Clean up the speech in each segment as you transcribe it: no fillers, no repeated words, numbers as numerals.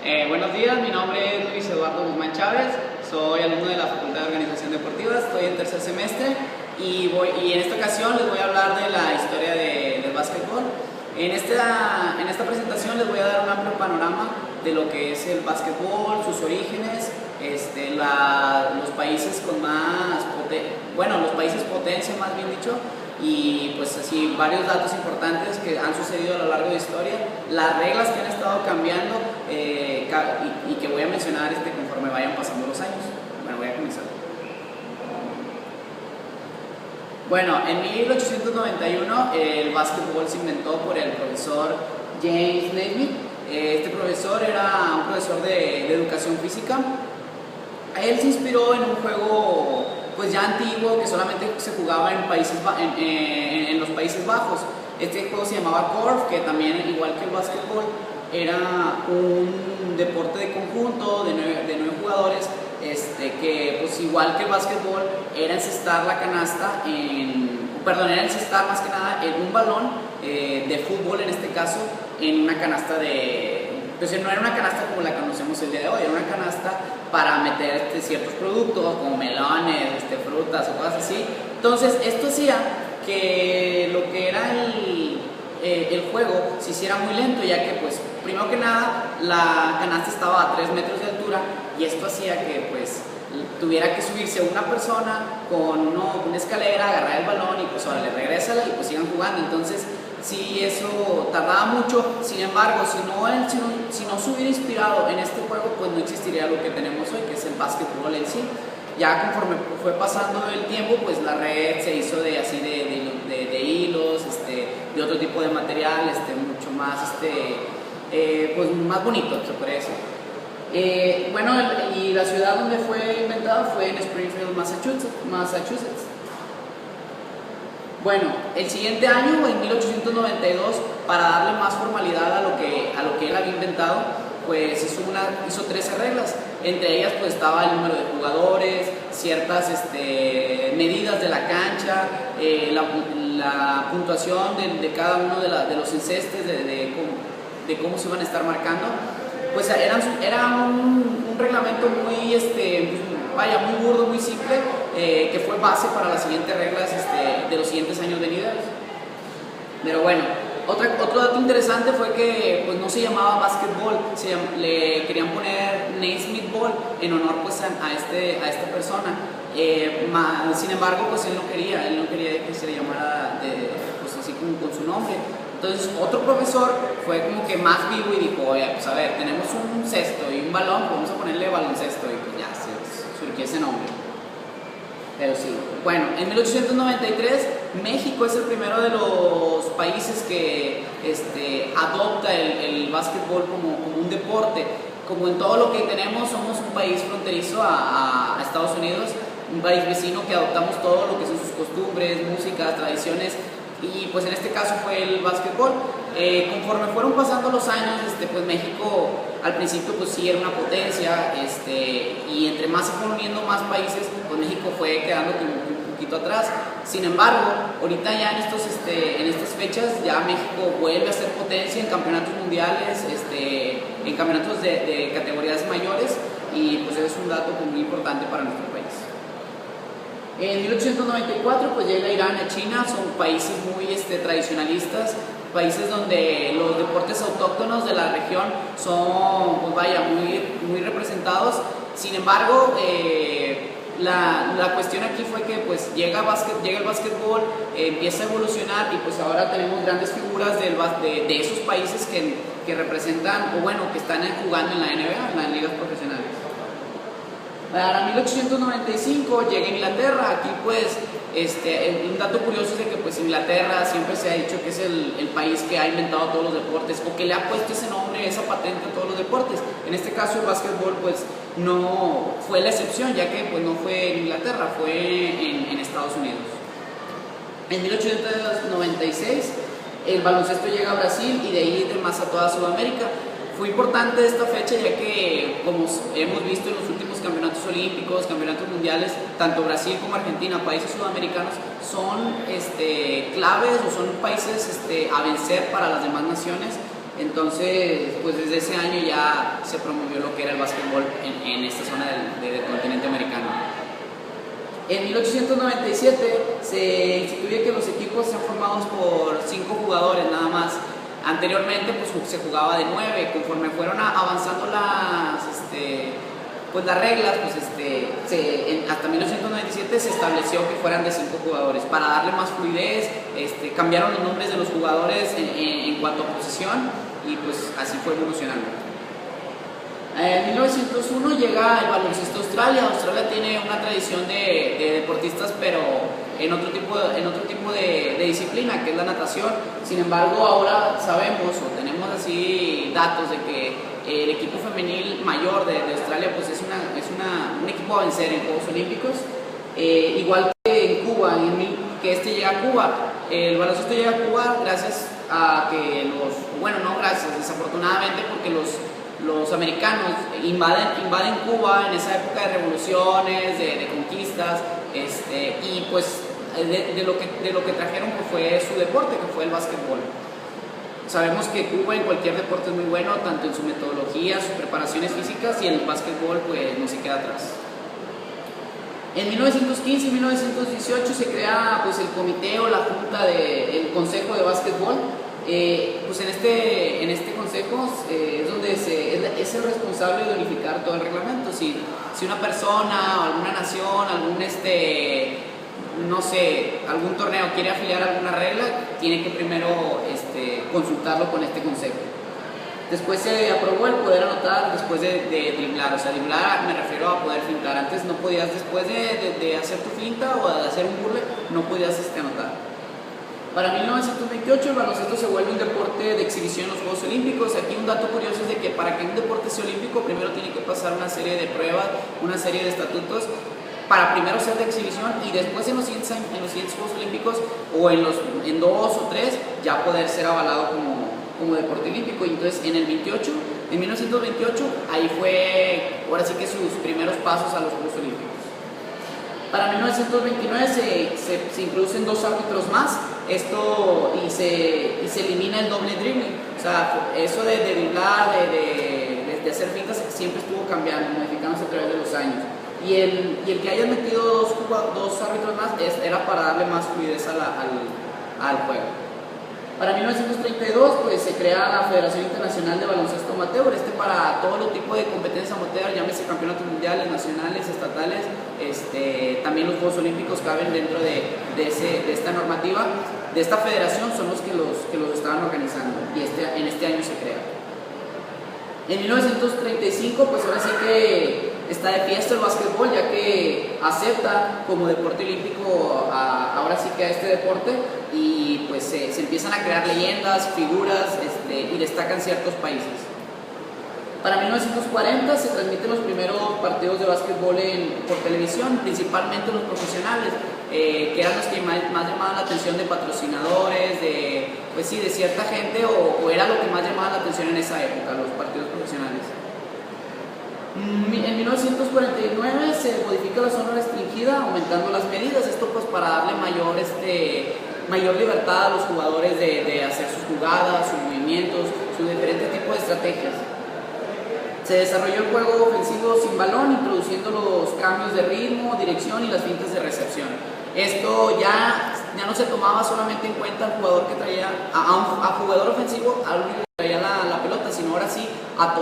Buenos días, mi nombre es Luis Eduardo Guzmán Chávez, soy alumno de la Facultad de Organización Deportiva, estoy en tercer semestre y en esta ocasión les voy a hablar de la historia del básquetbol. En esta presentación les voy a dar un amplio panorama de lo que es el básquetbol, sus orígenes, los países con los países potencia, más bien dicho, y pues así varios datos importantes que han sucedido a lo largo de la historia, las reglas que han estado cambiando y que voy a mencionar conforme vayan pasando los años. Bueno, voy a comenzar. Bueno, en 1891 el básquetbol se inventó por el profesor James Naismith. Este profesor era un profesor de educación física. Él se inspiró en un juego pues ya antiguo que solamente se jugaba en los Países Bajos. Este juego se llamaba Korf, que también, igual que el básquetbol, era un deporte de conjunto de nueve jugadores, que pues igual que el básquetbol era encestar la canasta era encestar más que nada en un balón de fútbol, en este caso, en una canasta Entonces no era una canasta como la conocemos el día de hoy, era una canasta para meter ciertos productos como melones, frutas o cosas así. Entonces esto hacía que lo que era el juego se hiciera muy lento, ya que pues primero que nada la canasta estaba a 3 metros de altura y esto hacía que pues tuviera que subirse una persona con una escalera, agarrar el balón y pues ahora le regrésala y pues sigan jugando. Entonces sí, eso tardaba mucho. Sin embargo, si no se hubiera inspirado en este juego, pues no existiría lo que tenemos hoy, que es el básquetbol en sí. Ya conforme fue pasando el tiempo, pues la red se hizo de hilos, de otro tipo de material, mucho más, pues más bonito, se podría decir. Y la ciudad donde fue inventado fue en Springfield, Massachusetts. Bueno, el siguiente año, en 1892, para darle más formalidad a lo que él había inventado, pues hizo 13 reglas. Entre ellas pues estaba el número de jugadores, ciertas medidas de la cancha, la puntuación de cada uno de los encestes, de cómo se iban a estar marcando. Pues era un reglamento muy, muy burdo, muy simple, que fue base para las siguientes reglas de los siguientes años venideros. Pero bueno, otro dato interesante fue que pues no se llamaba básquetbol, le querían poner Naismith Ball en honor pues a esta persona. Sin embargo, pues él no quería que se le llamara pues así como con su nombre. Entonces otro profesor fue como que más vivo y dijo, oye, pues a ver, tenemos un cesto y un balón, vamos a ponerle baloncesto, y pues ya se surgió ese nombre. Pero sí, bueno, en 1893 México es el primero de los países que adopta el básquetbol como un deporte. Como en todo lo que tenemos, somos un país fronterizo a Estados Unidos, un país vecino que adoptamos todo lo que son sus costumbres, música, tradiciones. Y pues en este caso fue el básquetbol. Conforme fueron pasando los años, pues México al principio pues sí era una potencia, y entre más se fueron uniendo más países, pues México fue quedando como un poquito atrás. Sin embargo, ahorita ya en estas fechas ya México vuelve a ser potencia en campeonatos mundiales, en campeonatos de categorías mayores, y pues es un dato muy importante para nuestro país. En 1894 pues llega Irán a China, son países muy tradicionalistas, países donde los deportes autóctonos de la región son pues muy representados. Sin embargo, la cuestión aquí fue que pues llega el básquetbol, empieza a evolucionar y pues ahora tenemos grandes figuras de esos países que representan, o bueno, que están jugando en la NBA, en las ligas profesionales. Para 1895 llega Inglaterra. Aquí pues un dato curioso es de que pues Inglaterra siempre se ha dicho que es el país que ha inventado todos los deportes, o que le ha puesto ese nombre, esa patente a todos los deportes. En este caso el básquetbol pues no fue la excepción, ya que pues no fue en Inglaterra, fue en Estados Unidos. En 1896 el baloncesto llega a Brasil y de ahí más a toda Sudamérica. Fue importante esta fecha ya que, como hemos visto en los últimos campeonatos olímpicos, campeonatos mundiales, tanto Brasil como Argentina, países sudamericanos, son claves o son países a vencer para las demás naciones. Entonces, pues desde ese año ya se promovió lo que era el básquetbol en esta zona del continente americano. En 1897 se instituye que los equipos sean formados por 5 jugadores nada más. Anteriormente pues se jugaba de 9. Conforme fueron avanzando pues las reglas, pues hasta 1997 se estableció que fueran de 5 jugadores para darle más fluidez. Cambiaron los nombres de los jugadores en cuanto a posición y pues así fue evolucionando. En 1901 llega el baloncesto a Australia. Australia tiene una tradición de deportistas, pero en otro tipo de disciplina, que es la natación. Sin embargo, ahora sabemos o tenemos así datos de que el equipo femenil mayor de Australia pues es un equipo a vencer en Juegos Olímpicos. Igual que en Cuba, que llega a Cuba. El baloncesto llega a Cuba gracias a que desafortunadamente, porque los americanos invaden Cuba en esa época de revoluciones, de conquistas, y pues de lo que trajeron pues fue su deporte, que fue el básquetbol. Sabemos que Cuba en cualquier deporte es muy bueno, tanto en su metodología, sus preparaciones físicas, y el básquetbol pues no se queda atrás. En 1915 y 1918 se crea pues el comité o la junta el consejo de básquetbol. Pues en este consejo es donde es el responsable de unificar todo el reglamento. Si una persona o alguna nación, algún torneo quiere afiliar alguna regla, tiene que primero consultarlo con este consejo. Después se aprobó el poder anotar después de driblar. O sea, driblar me refiero a poder fintar. Antes no podías, después de hacer tu finta o de hacer un burle, no podías anotar. Para 1928 el baloncesto se vuelve un deporte de exhibición en los Juegos Olímpicos. Aquí un dato curioso es de que para que un deporte sea olímpico primero tiene que pasar una serie de pruebas, una serie de estatutos para primero ser de exhibición y después en los siguientes Juegos Olímpicos o en 2 o 3 ya poder ser avalado como deporte olímpico. Y entonces en 1928 ahí fue ahora sí que sus primeros pasos a los Juegos Olímpicos. Para 1929 se introducen 2 árbitros más, y se elimina el doble dribbling. O sea, eso de driblar, de hacer fintas siempre estuvo cambiando, modificándose a través de los años. Y el que hayan metido 2 árbitros más era para darle más fluidez al juego. Para 1932 pues, se crea la Federación Internacional de Baloncesto Amateur, para todo los tipos de competencias amateur, llámese campeonatos mundiales, nacionales, estatales, también los Juegos Olímpicos caben dentro de esta normativa, de esta federación, son los que los estaban organizando, y en este año se crea. En 1935 pues ahora sí que está de fiesta el básquetbol, ya que acepta como deporte olímpico ahora sí que a este deporte, y pues se empiezan a crear leyendas, figuras, y destacan ciertos países. Para 1940 se transmiten los primeros partidos de básquetbol por televisión, principalmente los profesionales, que eran los que más llamaban la atención de patrocinadores, de cierta gente, o era lo que más llamaba la atención en esa época, los partidos profesionales. En 1949 se modifica la zona restringida, aumentando las medidas, esto pues para darle mayor libertad a los jugadores de hacer sus jugadas, sus movimientos, sus diferentes tipos de estrategias. Se desarrolló el juego ofensivo sin balón, introduciendo los cambios de ritmo, dirección y las fintas de recepción. Esto ya no se tomaba solamente en cuenta al jugador que traía, a jugador ofensivo, al único que traía la pelota, sino ahora sí a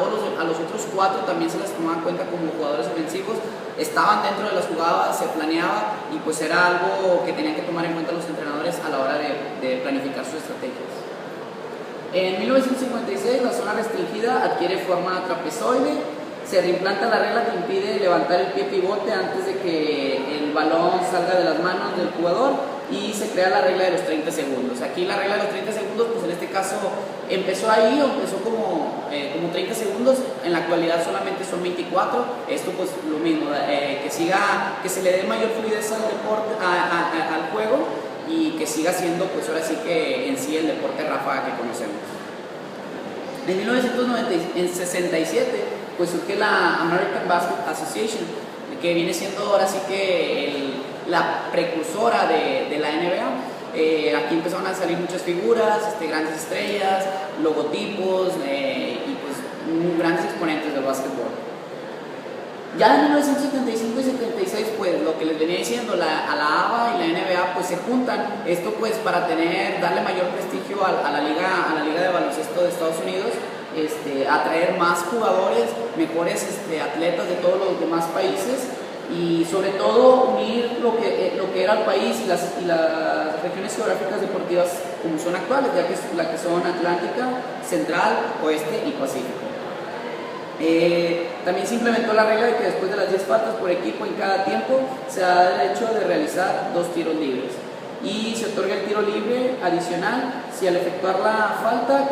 los otros 4 también se les tomaba en cuenta como jugadores ofensivos, estaban dentro de las jugadas, se planeaba, y pues era algo que tenían que tomar en cuenta los entrenadores a la hora de planificar sus estrategias. En 1956 la zona restringida adquiere forma trapezoide, se reimplanta la regla que impide levantar el pie pivote antes de que el balón salga de las manos del jugador, y se crea la regla de los 30 segundos. Aquí la regla de los 30 segundos, pues en este caso empezó como 30 segundos, en la actualidad solamente son 24. Esto pues lo mismo, que se le dé mayor fluidez al deporte, al juego, y que siga siendo pues ahora sí que en sí el deporte ráfaga que conocemos. En 1967 pues surge la American Basketball Association, que viene siendo ahora sí que la precursora de la NBA. aquí empezaron a salir muchas figuras, grandes estrellas, logotipos y pues grandes exponentes del básquetbol. Ya en 1975 y 76, pues lo que les venía diciendo, a la ABA y la NBA pues se juntan, esto pues para darle mayor prestigio a la liga de baloncesto de Estados Unidos, atraer más jugadores, mejores atletas de todos los demás países y sobre todo unir lo que era el país y las regiones geográficas deportivas como son actuales, ya que son Atlántica, Central, Oeste y Pacífico. También se implementó la regla de que después de las 10 faltas por equipo en cada tiempo se da derecho de realizar 2 tiros libres y se otorga el tiro libre adicional si al efectuar la falta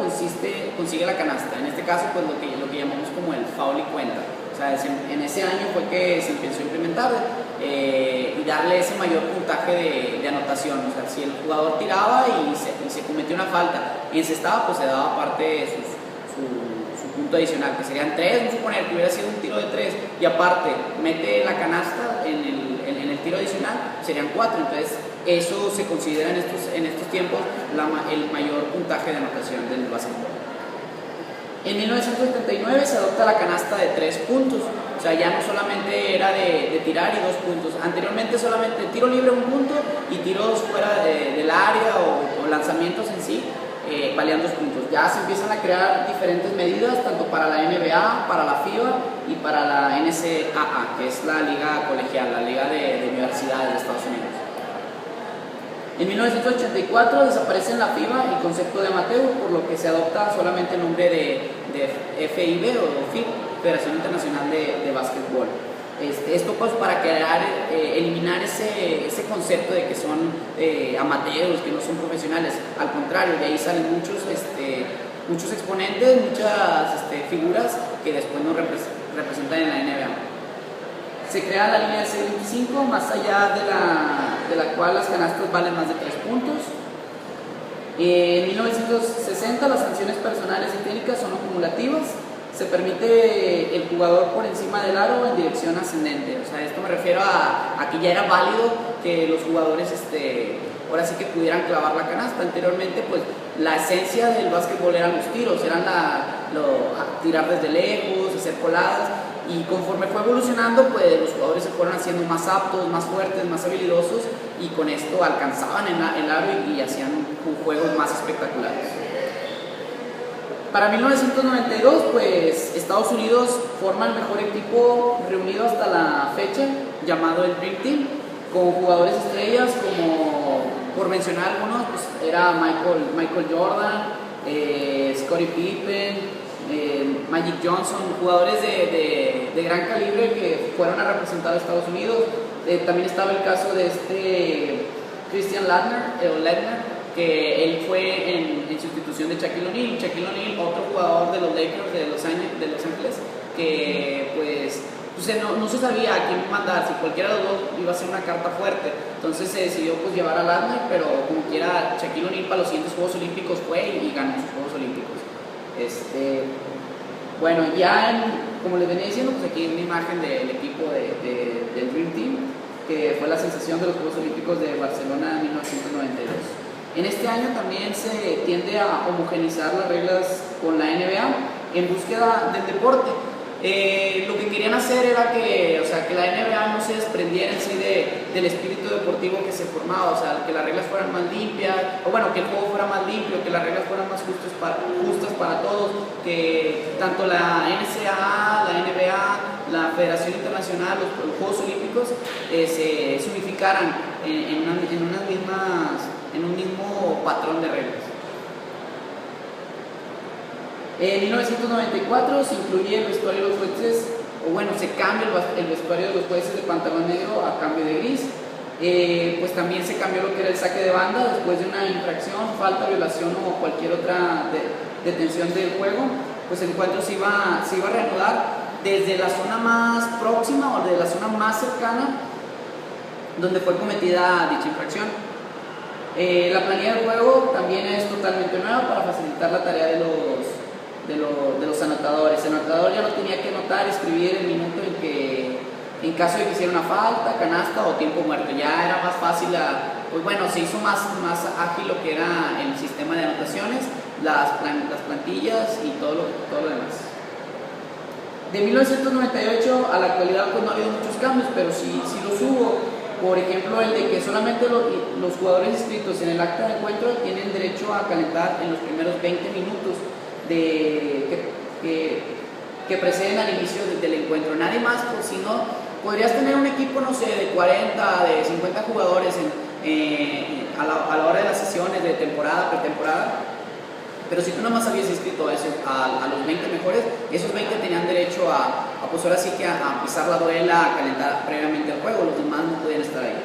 consigue la canasta, en este caso pues lo que llamamos como el foul y cuenta. O sea, en ese año fue que se empezó a implementar y darle ese mayor puntaje de anotación. O sea, si el jugador tiraba y se cometió una falta y encestaba, pues se daba parte de su punto adicional, que serían 3, vamos a suponer que hubiera sido un tiro de 3 y aparte mete la canasta en el tiro adicional, serían 4. Entonces eso se considera en estos tiempos el mayor puntaje de anotación del básquetbol. En 1979 se adopta la canasta de 3 puntos, o sea, ya no solamente era de tirar y 2 puntos. Anteriormente solamente tiro libre 1 punto y tiros fuera del área o lanzamientos en sí valían 2 puntos. Ya se empiezan a crear diferentes medidas, tanto para la NBA, para la FIBA y para la NCAA, que es la liga colegial, la liga de universidades de Estados Unidos. En 1984 desaparece en la FIBA el concepto de amateur, por lo que se adopta solamente el nombre de FIB o FIB, Federación Internacional de Básquetbol. Esto pues para eliminar ese concepto de que son amateurs, que no son profesionales. Al contrario, de ahí salen muchos exponentes, muchas figuras que después nos representan en la NBA. Se crea la línea de C25, más allá de la cual las canastas valen más de 3 puntos. En 1960 las sanciones personales y técnicas son acumulativas. Se permite el jugador por encima del aro en dirección ascendente. O sea, esto me refiero a que ya era válido que los jugadores ahora sí que pudieran clavar la canasta. Anteriormente pues la esencia del básquetbol eran los tiros, eran tirar desde lejos, hacer coladas, y conforme fue evolucionando pues los jugadores se fueron haciendo más aptos, más fuertes, más habilidosos, y con esto alcanzaban el aro y hacían juegos más espectaculares. Para 1992, pues Estados Unidos forma el mejor equipo reunido hasta la fecha, llamado el Dream Team, con jugadores estrellas como, por mencionar algunos, pues era Michael Jordan, Scottie Pippen, Magic Johnson, jugadores de gran calibre que fueron a representar a Estados Unidos. También estaba el caso de Christian Laettner, que él fue en sustitución de Shaquille O'Neal. Shaquille O'Neal, otro jugador de los Lakers de Los Ángeles, que pues no se sabía a quién mandar, si cualquiera de los dos iba a ser una carta fuerte. Entonces se decidió pues llevar a Laettner, pero como quiera Shaquille O'Neal para los siguientes Juegos Olímpicos fue y ganó sus Juegos Olímpicos. Bueno, como les venía diciendo, pues aquí hay una imagen del equipo del Dream Team, que fue la sensación de los Juegos Olímpicos de Barcelona en 1992. En este año también se tiende a homogeneizar las reglas con la NBA en búsqueda del deporte. Lo que querían hacer era que la NBA no se desprendiera en sí del espíritu deportivo que se formaba, o sea, que las reglas fueran más limpias, o bueno, que el juego fuera más limpio, que las reglas fueran más justas para todos, que tanto la NCAA, la NBA, la Federación Internacional, los Juegos Olímpicos se unificaran en un mismo patrón de reglas. En 1994 se incluye el vestuario de los jueces, o bueno, se cambia el vestuario de los jueces de pantalón negro a cambio de gris. Pues también se cambió lo que era el saque de banda después de una infracción, falta, violación o cualquier otra detención del juego. Pues el encuentro se iba a reanudar desde la zona más próxima o de la zona más cercana donde fue cometida dicha infracción. La planilla del juego también es totalmente nueva para facilitar la tarea de los anotadores. El anotador ya no tenía que anotar, escribir el minuto en en caso de que hiciera una falta, canasta o tiempo muerto. Ya era más fácil, pues bueno, se hizo más ágil lo que era el sistema de anotaciones, las plantillas y todo lo demás. De 1998 a la actualidad pues no ha habido muchos cambios, pero sí los hubo. Por ejemplo, el de que solamente los jugadores inscritos en el acta de encuentro tienen derecho a calentar en los primeros 20 minutos que preceden al inicio del encuentro. Nadie más, pues si no, podrías tener un equipo, no sé, de 40, de 50 jugadores a la hora de las sesiones de temporada, pretemporada. Pero si tú nada más habías inscrito a los 20 mejores, esos 20 tenían derecho pues ahora sí que a pisar la duela, a calentar previamente el juego, los demás no podían estar ahí.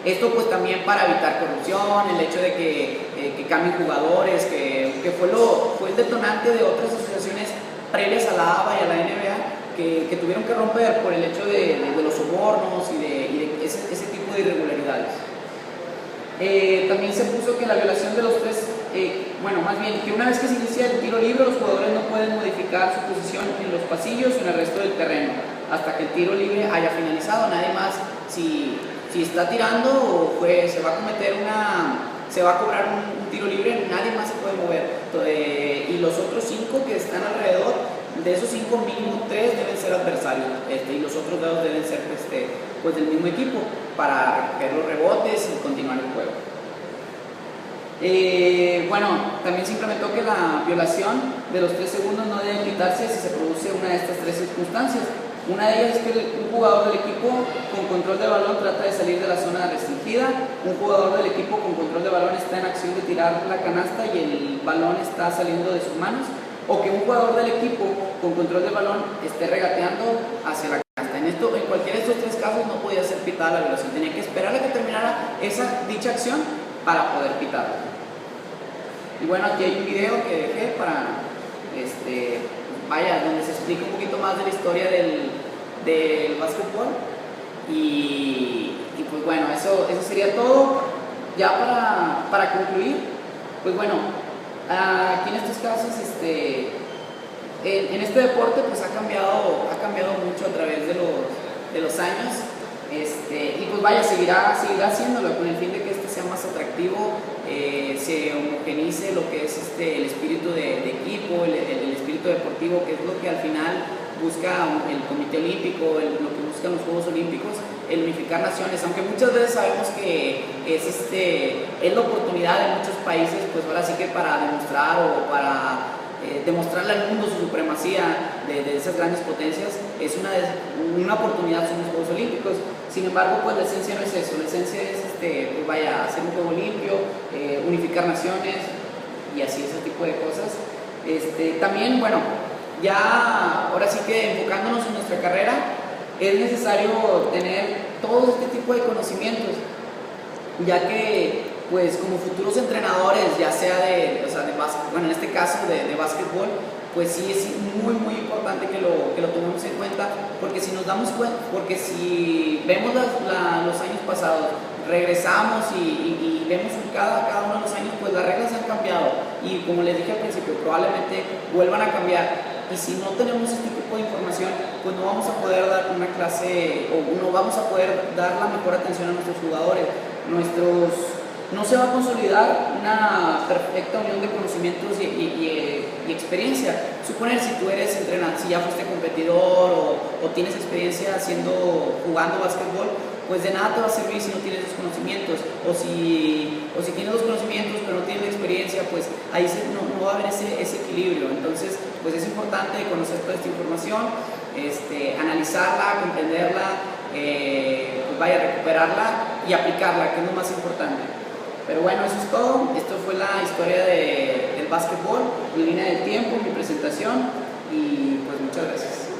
Esto pues también para evitar corrupción, el hecho de que cambien jugadores, que fue el detonante de otras asociaciones previas a la ABA y a la NBA que tuvieron que romper por el hecho de los sobornos y de ese tipo de irregularidades. También se puso que la violación de los tres, más bien que una vez que se inicia el tiro libre, los jugadores no pueden modificar su posición en los pasillos o en el resto del terreno hasta que el tiro libre haya finalizado. Nadie más, si está tirando o se va a cobrar un tiro libre, nadie más se puede mover. Y los otros 5 que están alrededor, de esos 5 mínimo 3 deben ser adversarios, y los otros 2 deben ser pues del mismo equipo para recoger los rebotes y continuar el juego. También se implementó que la violación de los 3 segundos no debe quitarse si se produce una de estas 3 circunstancias. Una de ellas es que un jugador del equipo con control de balón trata de salir de la zona restringida, un jugador del equipo con control de balón está en acción de tirar la canasta y el balón está saliendo de sus manos, o que un jugador del equipo con control de balón esté regateando hacia la canasta. En cualquiera de estos 3 casos no podía ser pitada la violación, tenía que esperar a que terminara dicha acción para poder pitarla. Y bueno, aquí hay un video que dejé para donde se explica un poquito más de la historia del básquetbol. Y pues bueno, eso sería todo. Ya para concluir, pues bueno, aquí en estos casos, en este deporte pues ha cambiado mucho a través de los años. Y pues vaya, seguirá haciéndolo con el fin de que sea más atractivo, se homogenice lo que es el espíritu de equipo, el espíritu deportivo, que es lo que al final busca el Comité Olímpico, lo que buscan los Juegos Olímpicos, el unificar naciones, aunque muchas veces sabemos que es la oportunidad de muchos países, pues ahora sí que para demostrar o para demostrarle al mundo su supremacía de esas grandes potencias, es una oportunidad, son los Juegos Olímpicos. Sin embargo, pues la esencia no es eso, la esencia es hacer un juego limpio, unificar naciones y así, ese tipo de cosas. También, bueno, ya ahora sí que enfocándonos en nuestra carrera, es necesario tener todo este tipo de conocimientos, ya que pues como futuros entrenadores, ya sea de básquet, en este caso de básquetbol, pues sí es muy importante que lo tomemos en cuenta, porque si nos damos cuenta, porque si vemos los años pasados, regresamos y vemos cada uno de los años, pues las reglas han cambiado y como les dije al principio, probablemente vuelvan a cambiar. Y si no tenemos este tipo de información, pues no vamos a poder dar una clase o no vamos a poder dar la mejor atención a nuestros jugadores. No se va a consolidar una perfecta unión de conocimientos y experiencia. Suponer si tú eres entrenador, si ya fuiste competidor o tienes experiencia jugando básquetbol, pues de nada te va a servir si no tienes los conocimientos. O si tienes los conocimientos pero no tienes la experiencia, pues ahí no va a haber ese equilibrio. Entonces, pues es importante conocer toda esta información, analizarla, comprenderla, recuperarla y aplicarla, que es lo más importante. Pero bueno, eso es todo. Esto fue la historia del básquetbol, mi línea del tiempo, mi presentación y pues muchas gracias.